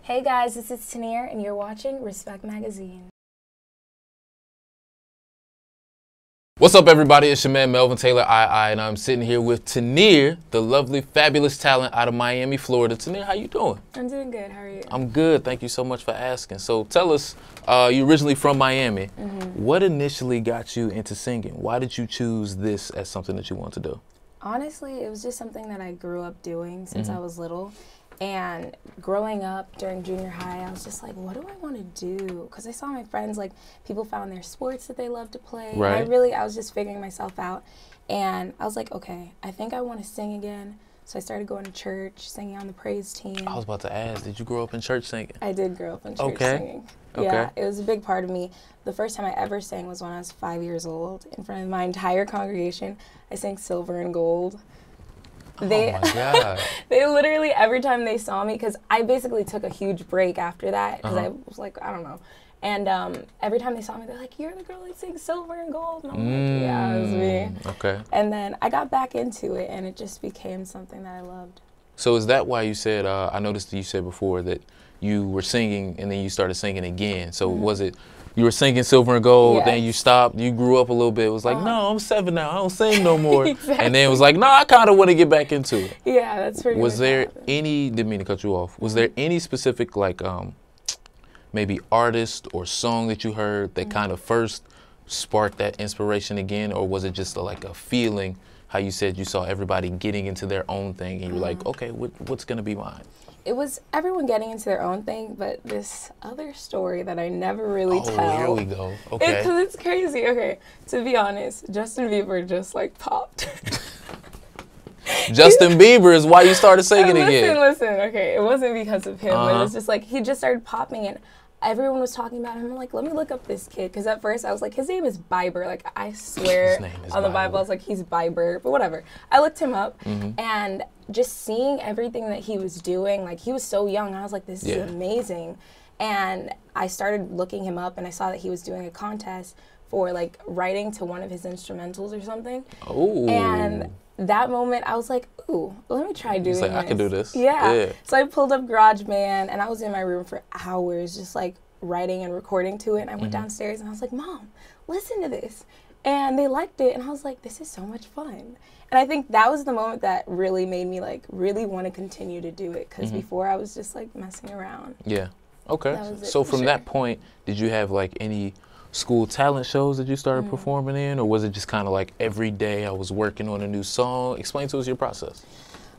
Hey guys, this is Teenear, and you're watching Respect.Magazine. What's up, everybody? It's your man Melvin Taylor, and I'm sitting here with Teenear, the lovely, fabulous talent out of Miami, Florida. Teenear, how you doing? I'm doing good. How are you? I'm good. Thank you so much for asking. So tell us, you're originally from Miami. What initially got you into singing? Why did you choose this as something that you want to do? Honestly, it was just something that I grew up doing since I was little. And growing up during junior high, I was just like, what do I want to do? Because I saw my friends, like, people found their sports that they love to play. Right. And I was just figuring myself out. And I was like, okay, I think I want to sing again. So I started going to church, singing on the praise team. I was about to ask, did you grow up in church singing? I did grow up in church singing. Yeah, it was a big part of me. The first time I ever sang was when I was 5 years old. In front of my entire congregation, I sang Silver and Gold. Oh my God. They literally, every time they saw me, because I basically took a huge break after that, because I was like, I don't know. And every time they saw me, they're like, you're the girl that sings Silver and Gold. And I'm like, yeah, it was me. Okay. And then I got back into it, and it just became something that I loved. So is that why you said, I noticed that you said before that you were singing and then you started singing again. So was it, you were singing Silver and Gold, then you stopped, you grew up a little bit, it was like, no, I'm 7 now, I don't sing no more. Exactly. And then it was like, no, I kind of want to get back into it. Yeah, that's pretty Was much there what happened. any, didn't mean to cut you off, was there any specific, like, maybe artist or song that you heard that kind of first sparked that inspiration again, or was it just like a feeling, how you said you saw everybody getting into their own thing and you were like, okay, what's going to be mine? It was everyone getting into their own thing, but this other story that I never really tell. Oh, here we go. Okay. Because it's crazy. Okay, to be honest, Justin Bieber just like popped. Justin Bieber is why you started singing again. Listen, okay, it wasn't because of him, but it was just like, he just started popping and everyone was talking about him. I'm like, let me look up this kid, because at first I was like, his name is Bieber. Like, I swear His name is on the Bieber. Bible, I was like, he's Bieber, but whatever. I looked him up, and just seeing everything that he was doing, like, he was so young. I was like, this is amazing. And I started looking him up, and I saw that he was doing a contest for, like, writing to one of his instrumentals or something. Oh. And that moment, I was like, ooh, let me try doing like, this. I can do this. Yeah. So I pulled up GarageBand, and I was in my room for hours just, like, writing and recording to it. And I went downstairs, and I was like, Mom, listen to this. And they liked it, and I was like, this is so much fun. And I think that was the moment that really made me, like, really want to continue to do it, because before I was just, like, messing around. Yeah. Okay. That was it, So for from sure. that point, did you have, like, any school talent shows that you started performing in, or was it just kind of like every day I was working on a new song? Explain to us your process.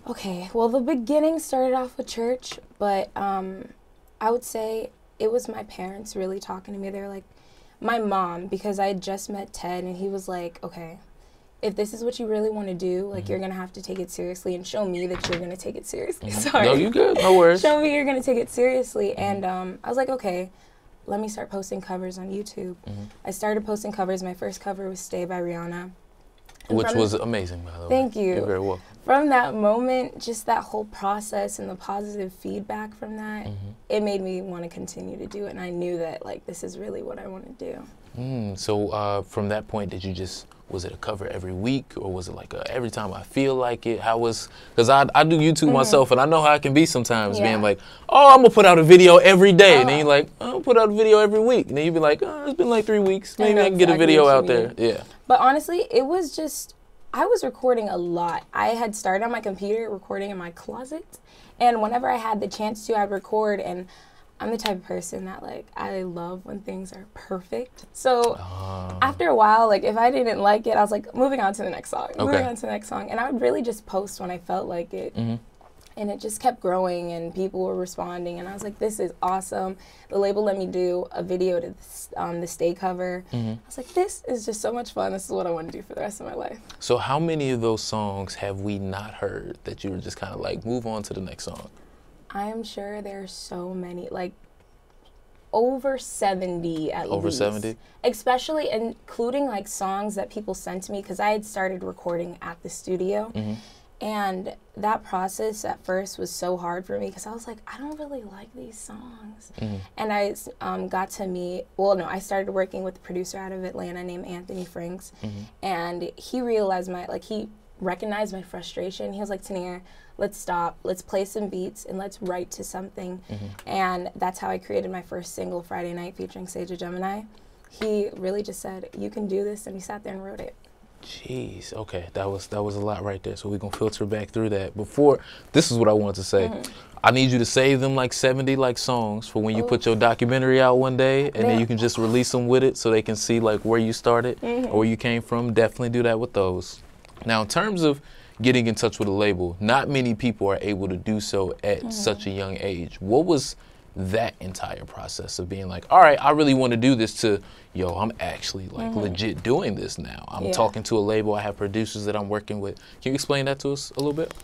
Okay, well, the beginning started off with church, but I would say it was my parents really talking to me. They were like, my mom, because I had just met Ted, and he was like, okay, if this is what you really want to do, like, you're going to have to take it seriously and show me that you're going to take it seriously. Sorry. No, you good. No worries. Show me you're going to take it seriously. And I was like, okay, let me start posting covers on YouTube. I started posting covers. My first cover was Stay by Rihanna. And Which was amazing, by the way. Thank you. You're very welcome. From that moment, just that whole process and the positive feedback from that, it made me want to continue to do it. And I knew that, like, this is really what I want to do. So from that point, did you just, was it a cover every week, or was it like every time I feel like it? How was, because I do YouTube myself, and I know how I can be sometimes, being like, oh, I'm going to put out a video every day. And then you're like, oh, I'll put out a video every week. And then you'd be like, oh, it's been like 3 weeks. Maybe I can get a video out there. Yeah. But honestly, it was just, I was recording a lot. I had started on my computer recording in my closet, and whenever I had the chance to, I'd record. And I'm the type of person that, like, I love when things are perfect. So after a while, like, if I didn't like it, I was like, moving on to the next song, moving on to the next song. And I would really just post when I felt like it. And it just kept growing, and people were responding, and I was like, this is awesome. The label let me do a video to the Stay cover. I was like, this is just so much fun. This is what I want to do for the rest of my life. So how many of those songs have we not heard that you were just kind of like, move on to the next song? I am sure there's so many, like over 70 at least. Over 70? Especially including, like, songs that people sent to me, because I had started recording at the studio. And that process at first was so hard for me, because I was like, I don't really like these songs. And I got to meet, well, no, I started working with a producer out of Atlanta named Anthony Franks. And he realized he recognized my frustration. He was like, Teenear, let's stop, let's play some beats, and let's write to something. And that's how I created my first single, Friday Night, featuring Sage the Gemini. He really just said, you can do this, and he sat there and wrote it. Jeez, okay, that was a lot right there. So we're gonna filter back through that. Before, this is what I wanted to say. I need you to save them like 70 like songs for when you put your documentary out one day, and then you can just release them with it so they can see like where you started or where you came from. Definitely do that with those. Now, in terms of getting in touch with a label, not many people are able to do so at such a young age. What was that entire process of being like, all right, I really want to do this, to, yo, I'm actually like legit doing this now. I'm talking to a label. I have producers that I'm working with. Can you explain that to us a little bit?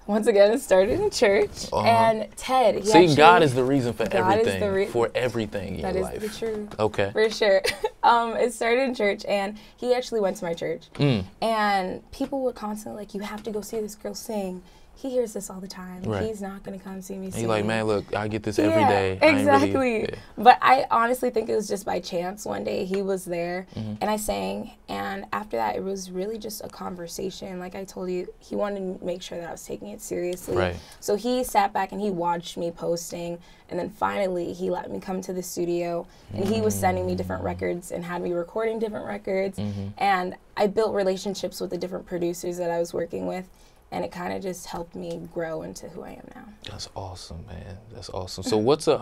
Once again, it started in church, and Ted. See, God is the reason for everything. For everything in your life. That is the truth. Okay. For sure. It started in church, and he actually went to my church. And people would constantly like, you have to go see this girl sing. He hears this all the time. Right. He's not going to come see me sing. He's like, man, look, I get this every day. Exactly. But I honestly think it was just by chance. One day he was there, and I sang. And after that, it was really just a conversation. Like I told you, he wanted to make sure that I was taking it seriously. Right. So he sat back and he watched me posting. And then finally, he let me come to the studio. And he was sending me different records and had me recording different records. And I built relationships with the different producers that I was working with. And it kind of just helped me grow into who I am now. That's awesome, man. That's awesome. So what's a,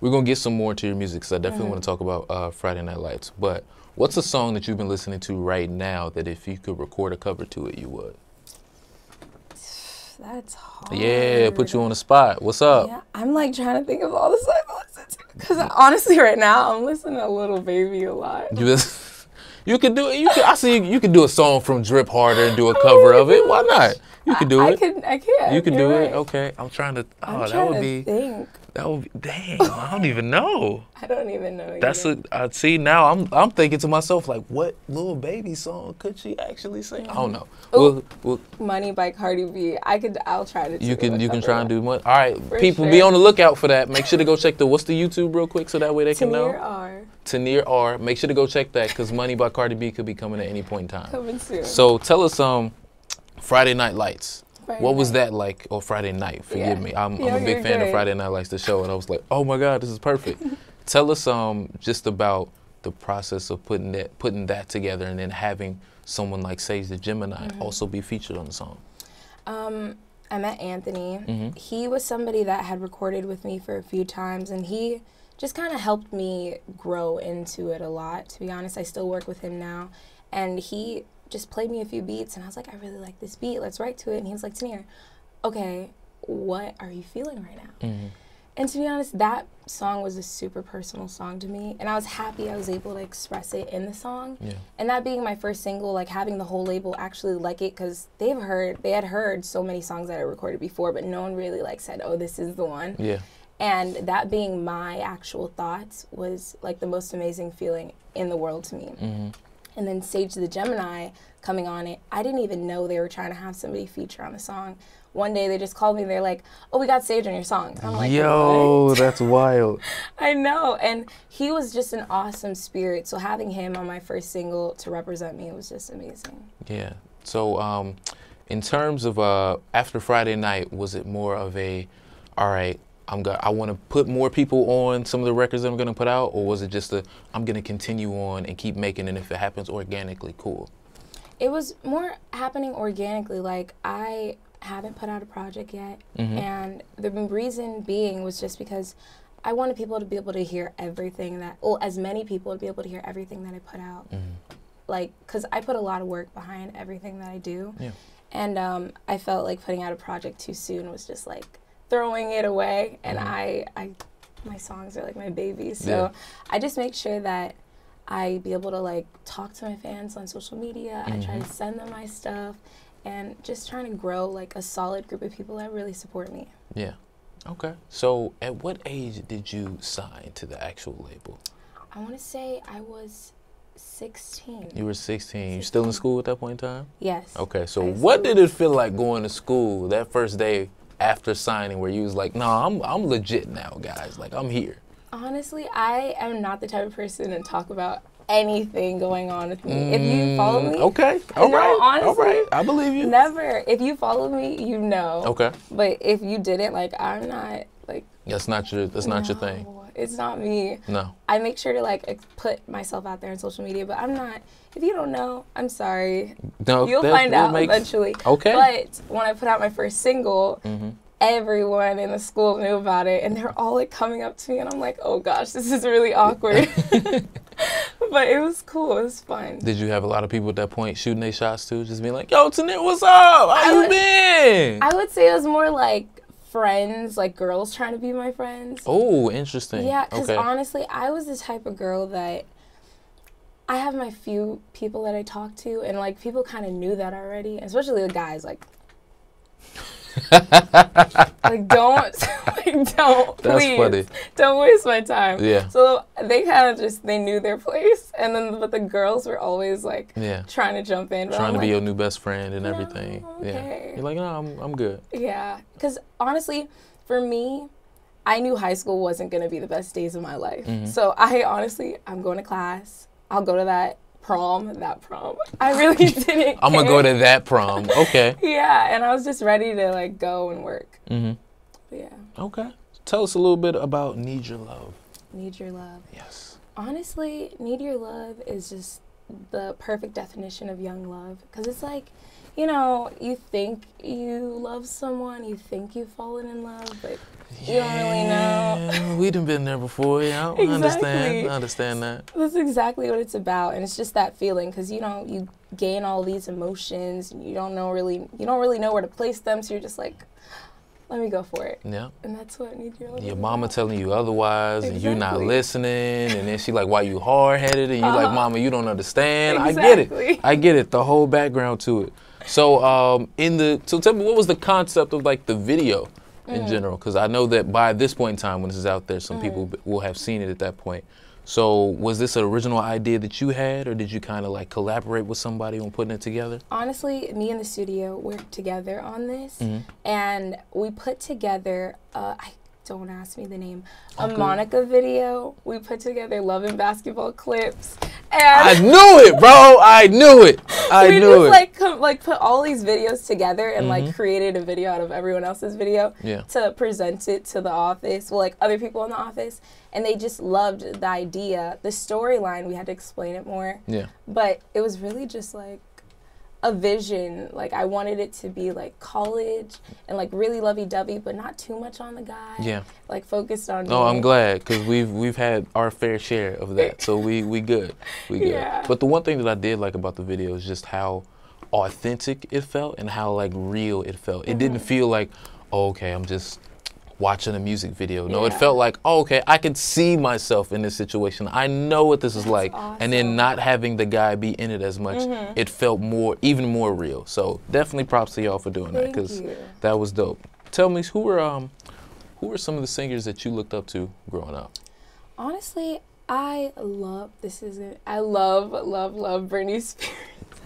we're going to get some more into your music, because I definitely want to talk about Friday Night Lights. But what's a song that you've been listening to right now that if you could record a cover to it, you would? That's hard. Yeah, put you on the spot. What's up? Yeah, I'm like trying to think of all the songs I listen to. Because honestly, right now, I'm listening to Little Baby a lot. You could do it. I see you could do a song from Drip Harder and do a cover of it. Why not? You could do it. I can. You could do right. it. Okay. I'm trying to. Oh, that would be. That would be. Damn. I don't even know. I don't even know. That's a. See, now I'm thinking to myself, like, what Lil Baby song could she actually sing? I don't know. We'll, Money by Cardi B. I'll try to. You can try and do one. All right, people, be on the lookout for that. Make sure to go check what's the YouTube real quick, so that way they can know. Teenear R. Make sure to go check that, because Money by Cardi B could be coming at any point in time. Coming soon. So tell us, Friday Night Lights. What was that like? Or Friday Night, forgive me. I'm a big fan of Friday Night Lights, the show, and I was like, oh my God, this is perfect. Tell us just about the process of putting that together, and then having someone like Sage the Gemini also be featured on the song. I met Anthony. He was somebody that had recorded with me for a few times, and he just kind of helped me grow into it a lot. To be honest, I still work with him now, and he just played me a few beats, and I was like, I really like this beat, let's write to it. And he was like, Teenear, okay, what are you feeling right now? And to be honest, that song was a super personal song to me, and I was happy I was able to express it in the song. And that being my first single, like having the whole label actually like it, because they had heard so many songs that I recorded before, but no one really like said, oh, this is the one. And that being my actual thoughts was like the most amazing feeling in the world to me. And then Sage the Gemini coming on it, I didn't even know they were trying to have somebody feature on the song. One day they just called me and they're like, oh, we got Sage on your song. I'm like, yo, what? That's wild. I know. And he was just an awesome spirit. So having him on my first single to represent me was just amazing. Yeah. So in terms of after Friday Night, was it more of a, all right, I want to put more people on some of the records that I'm going to put out, or was it just I'm going to continue on and keep making, and if it happens organically, cool? It was more happening organically. Like, I haven't put out a project yet, and the reason being was just because I wanted people to be able to hear everything as many people to be able to hear everything that I put out. Like, because I put a lot of work behind everything that I do, and I felt like putting out a project too soon was just like throwing it away, and my songs are like my babies, so I just make sure that I be able to like talk to my fans on social media. I try to send them my stuff, and just trying to grow like a solid group of people that really support me. Yeah. Okay. So at what age did you sign to the actual label? I want to say I was 16. You were 16. You still in school at that point in time? Yes. Okay. So what did it feel like going to school that first day after signing, where you was like, nah, I'm legit now, guys. Like, I'm here. Honestly, I am not the type of person to talk about anything going on with me. If you follow me, okay, all right, honestly, all right, I believe you. Never. If you follow me, you know. Okay. But if you didn't, like, I'm not like. That's not your thing. It's not me. No. I make sure to like put myself out there on social media, but I'm not. If you don't know, I'm sorry. No, you'll find out eventually. Okay. But when I put out my first single, everyone in the school knew about it, and they're all like coming up to me, and I'm like, oh gosh, this is really awkward. But it was cool. It was fun. Did you have a lot of people at that point shooting their shots too, just being like, "Yo, Teenear, what's up? How you been?" I would say it was more like friends, like girls trying to be my friends. Oh, interesting. Yeah, because honestly, I was the type of girl that I have my few people that I talk to, and like people kind of knew that already, especially the guys. Like, like don't, That's funny. Don't waste my time. Yeah. So they kind of they knew their place, and then but the girls were always like trying to jump in, trying to be your new best friend and everything. Okay. Yeah. You're like, no, I'm good. Yeah, because honestly, for me, I knew high school wasn't gonna be the best days of my life. So I'm going to class. I'll go to that prom. I really didn't I'm going to go to that prom. Okay. Yeah, and I was just ready to, like, go and work. Yeah. Okay. Tell us a little bit about Need Your Love. Need Your Love. Yes. Honestly, Need Your Love is just the perfect definition of young love. Because it's like, you know, you think you love someone, you think you've fallen in love, but you don't really know. We done been there before, yeah. Exactly. I understand that. That's exactly what it's about, and it's just that feeling, because you know you gain all these emotions, and you don't really know where to place them, so you're just like, let me go for it. Yeah. And that's what Need Your Love. Your mama telling you otherwise, and you not listening, and then she like, why you hard-headed, and you like, mama, you don't understand. Exactly. I get it. The whole background to it. So so tell me, what was the concept of like the video in general? Because I know that by this point in time, when this is out there, some people will have seen it at that point. So was this an original idea that you had, or did you kind of like collaborate with somebody on putting it together? Honestly, me and the studio worked together on this, and we put together, don't ask me the name, a Monica video. We put together Love and Basketball clips. And I knew it, bro. I knew it. We just put all these videos together and like created a video out of everyone else's video to present it to the office, well, like other people in the office, and they just loved the idea. The storyline, we had to explain it more. Yeah. But it was really just like a vision. Like I wanted it to be like college and like really lovey-dovey, but not too much on the guy. Yeah. Like focused on. No, I'm glad, because we've had our fair share of that, so we good. We good. Yeah. But the one thing that I did like about the video is just how authentic it felt and how like real it felt. It didn't feel like, oh, okay, I'm just watching a music video. No, it felt like, oh, okay, I can see myself in this situation. I know what this is like. Awesome. And then not having the guy be in it as much, it felt even more real. So definitely props to y'all for doing that, because that was dope. Tell me, who were some of the singers that you looked up to growing up? Honestly, I love Britney Spears.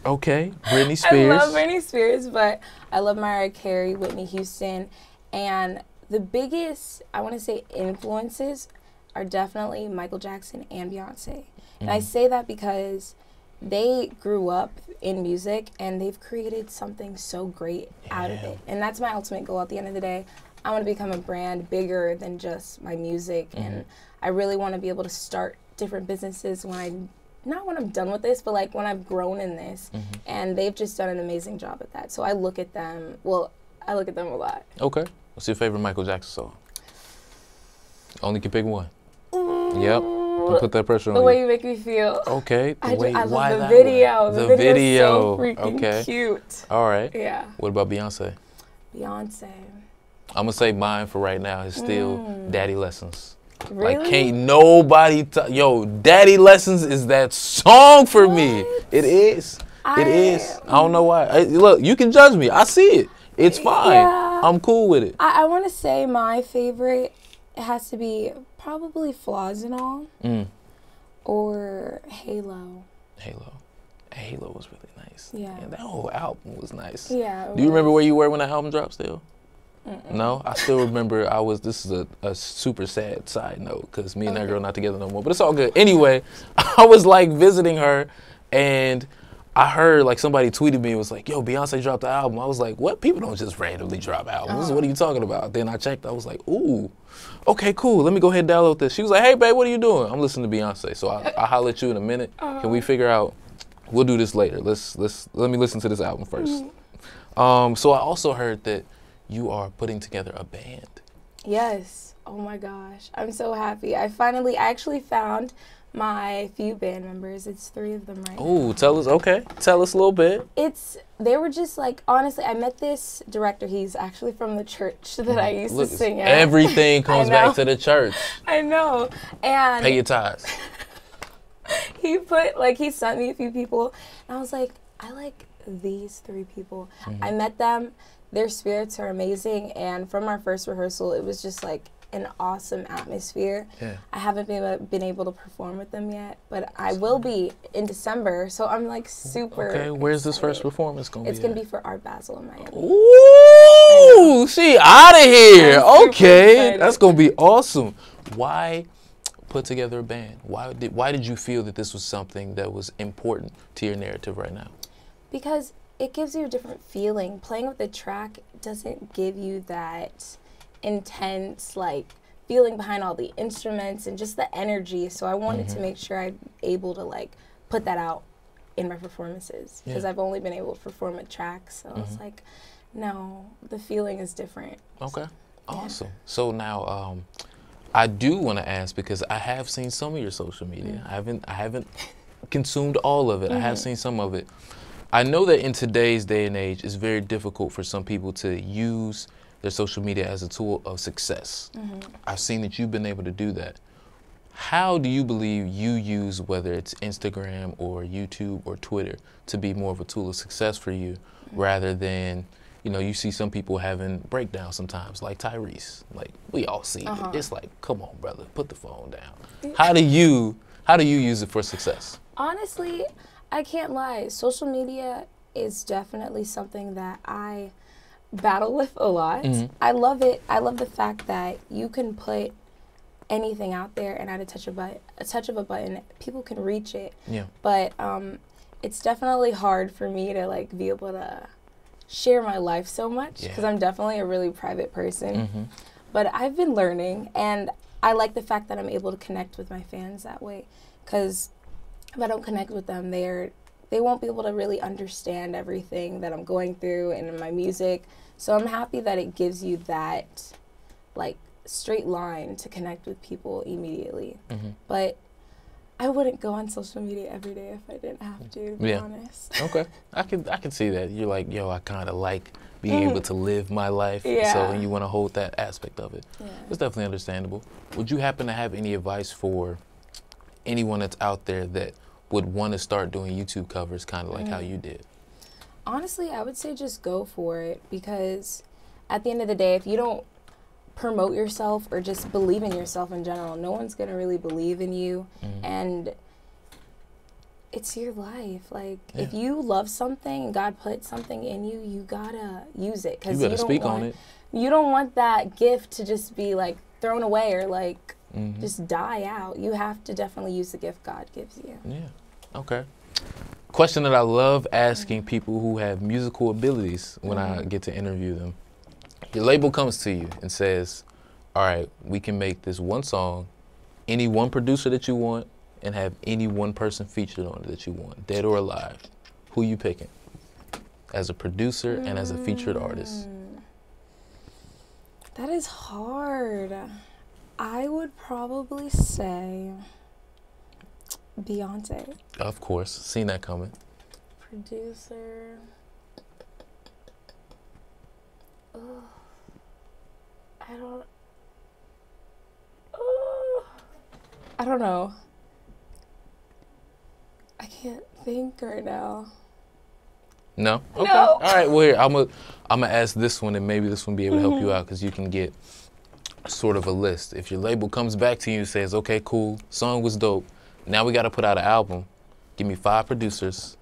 Okay, Britney Spears. I love Britney Spears, but I love Mariah Carey, Whitney Houston, and the biggest, I want to say, influences are definitely Michael Jackson and Beyonce. And I say that because they grew up in music and they've created something so great out of it. And that's my ultimate goal at the end of the day. I want to become a brand bigger than just my music. And I really want to be able to start different businesses not when I'm done with this, but like when I've grown in this. And they've just done an amazing job at that. So I look at them, a lot. Okay. What's your favorite Michael Jackson song? Only can pick one. Yep. Don't put that pressure on you. The Way You Make Me Feel. Okay. I love the video. The video is so freaking cute. All right. Yeah. What about Beyonce? Beyonce. I'm going to say mine for right now is still Daddy Lessons. Really? Like, can't nobody Daddy Lessons is that song for me. It is. It is. I don't know why. Look, you can judge me. I see it. It's fine. Yeah. I'm cool with it. I want to say my favorite, it has to be probably Flaws and All or Halo. Halo was really nice. Yeah. That whole album was nice. Yeah. Do you remember where you were when that album dropped still? No, I still remember this is a super sad side note because me and that girl not together no more, but it's all good. Anyway, I was like visiting her and I heard like somebody tweeted me and was like, yo, Beyonce dropped the album. I was like, what? People don't just randomly drop albums. What are you talking about? Then I checked, I was like, ooh, okay, cool. Let me go ahead and download this. She was like, hey, babe, what are you doing? I'm listening to Beyonce. So I'll holler at you in a minute. Can we figure out, we'll do this later. Let me listen to this album first. So I also heard that you are putting together a band. Yes. Oh my gosh. I'm so happy. I actually found my few band members. It's 3 of them right now. Oh, tell us a little bit. They were just like, honestly, I met this director. He's actually from the church that I used to sing at. Everything comes back to the church. I know. And pay your tithes. He sent me a few people, and I was like, I like these 3 people. I met them. Their spirits are amazing, and from our first rehearsal, it was just like an awesome atmosphere. Yeah. I haven't been able to perform with them yet, but I will be in December, so I'm like super excited. Where's this first performance going to be? It's going to be for Art Basel in Miami. Ooh, she out of here. Okay, that's going to be awesome. Why put together a band? Why did you feel that this was something that was important to your narrative right now? Because it gives you a different feeling. Playing with the track doesn't give you that intense like feeling behind all the instruments and just the energy, so I wanted to make sure I'm able to like put that out in my performances because I've only been able to perform a track, so it's like, no, the feeling is different. Okay, awesome. So now I do want to ask, because I have seen some of your social media. I haven't consumed all of it. I have seen some of it. I know that in today's day and age, it's very difficult for some people to use their social media as a tool of success. I've seen that you've been able to do that. How do you believe you use, whether it's Instagram or YouTube or Twitter, to be more of a tool of success for you, rather than, you know, you see some people having breakdowns sometimes, like Tyrese. Like, we all see it. It's like, come on, brother, put the phone down. How do you use it for success? Honestly, I can't lie. Social media is definitely something that I battle with a lot. I love it. I love the fact that you can put anything out there, and at a touch of a button, people can reach it. Yeah. But it's definitely hard for me to like be able to share my life so much because I'm definitely a really private person. But I've been learning, and I like the fact that I'm able to connect with my fans that way, because if I don't connect with them, they won't be able to really understand everything that I'm going through and in my music. So I'm happy that it gives you that like straight line to connect with people immediately. But I wouldn't go on social media every day if I didn't have to be honest. Okay. I can see that. You're like, yo, I kind of like being able to live my life. So you want to hold that aspect of it. It's definitely understandable. Would you happen to have any advice for anyone that's out there that would want to start doing YouTube covers kind of like how you did? Honestly, I would say just go for it, because at the end of the day, if you don't promote yourself or just believe in yourself in general, no one's going to really believe in you. And it's your life. Like, if you love something and God put something in you, you gotta use it. You better speak on it. You don't want that gift to just be like thrown away or like just die out. You have to definitely use the gift God gives you. Yeah. Okay. Question that I love asking people who have musical abilities when I get to interview them. Your label comes to you and says, all right, we can make this one song, any one producer that you want, and have any one person featured on it that you want, dead or alive. Who you picking as a producer and as a featured artist? That is hard. I would probably say Beyonce. Of course, seen that coming. Producer. I don't know. I can't think right now. No? Okay. No. All right, well, here, I'm gonna ask this one, and maybe this one will be able to help you out, because you can get sort of a list. If your label comes back to you and says, okay, cool, song was dope, now we got to put out an album, give me 5 producers,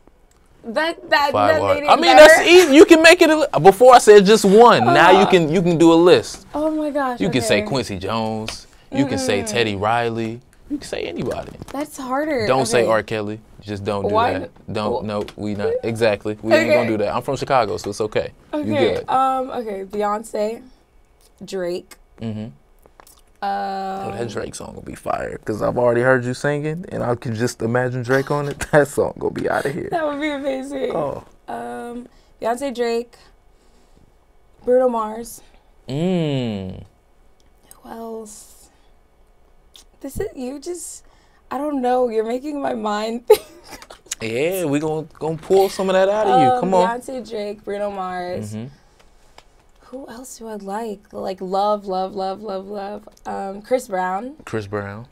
That Five made it I mean, better. that's easy. You can make it. Before I said just one. Now you can do a list. Oh my gosh. You can say okay. Quincy Jones. You can say Teddy Riley. You can say anybody. That's harder. Don't say Okay. R. Kelly. Just don't do Why? that. Don't. No, we not. Exactly. We ain't gonna do that. I'm from Chicago, so it's okay. Okay. You good. Okay. Beyonce, Drake. Oh, that Drake song gonna be fire. Cause I've already heard you singing, and I can just imagine Drake on it. That song gonna be out of here. That would be amazing. Oh. Beyonce, Drake, Bruno Mars. Who else? This is you just. I don't know. You're making my mind think. Yeah, we gonna pull some of that out of you. Come on. Beyonce, Drake, Bruno Mars. Who else do I like? Like love. Chris Brown. Chris Brown.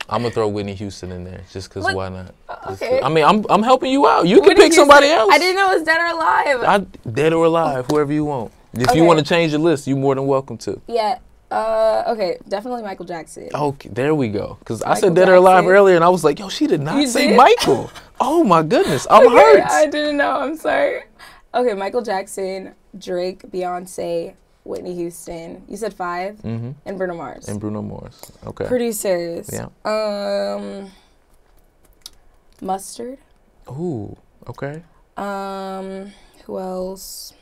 I'm gonna throw Whitney Houston in there just cause why not? Okay. I mean, I'm helping you out. You can Whitney pick somebody else. I didn't know it was dead or alive. Dead or alive, whoever you want. If you want to change your list, you're more than welcome to. Yeah. Okay. Definitely Michael Jackson. Okay, there we go. Cause I Michael said dead or alive Jackson. earlier, and I was like, yo, she did not You say did? Michael. Oh my goodness, I'm hurt. I didn't know. I'm sorry. Okay, Michael Jackson, Drake, Beyonce, Whitney Houston. You said 5, and Bruno Mars. And Bruno Mars. Okay. Producers. Yeah. Mustard. Ooh. Okay. Who else?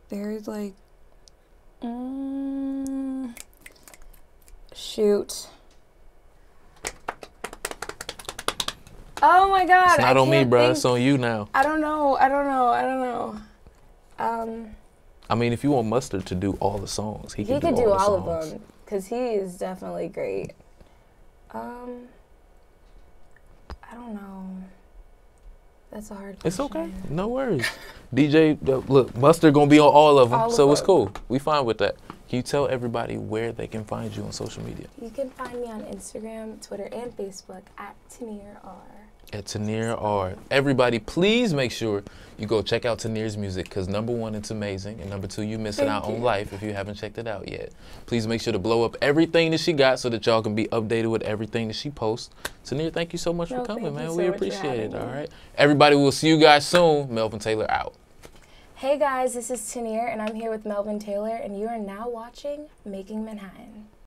There's like, shoot. Oh my God! It's not on me, bro. Think. It's on you now. I don't know. I mean, if you want Mustard to do all the songs, he He can could do do all all the of songs. them because he is definitely great. I don't know. That's a hard question. It's okay. No worries. DJ, look, Mustard gonna be on all of them, All of so it's them. cool. We fine with that. Can you tell everybody where they can find you on social media? You can find me on Instagram, Twitter, and Facebook at Teenear R. At Teenear R. Everybody, please make sure you go check out Teenear's music because number 1, it's amazing, and number 2, you're missing out on life if you haven't checked it out yet. Please make sure to blow up everything that she got so that y'all can be updated with everything that she posts. Teenear, thank you so much for coming, man. We appreciate it. All right. Everybody, we'll see you guys soon. Melvin Taylor out. Hey guys, this is Teenear, and I'm here with Melvin Taylor, and you are now watching Making Manhattan.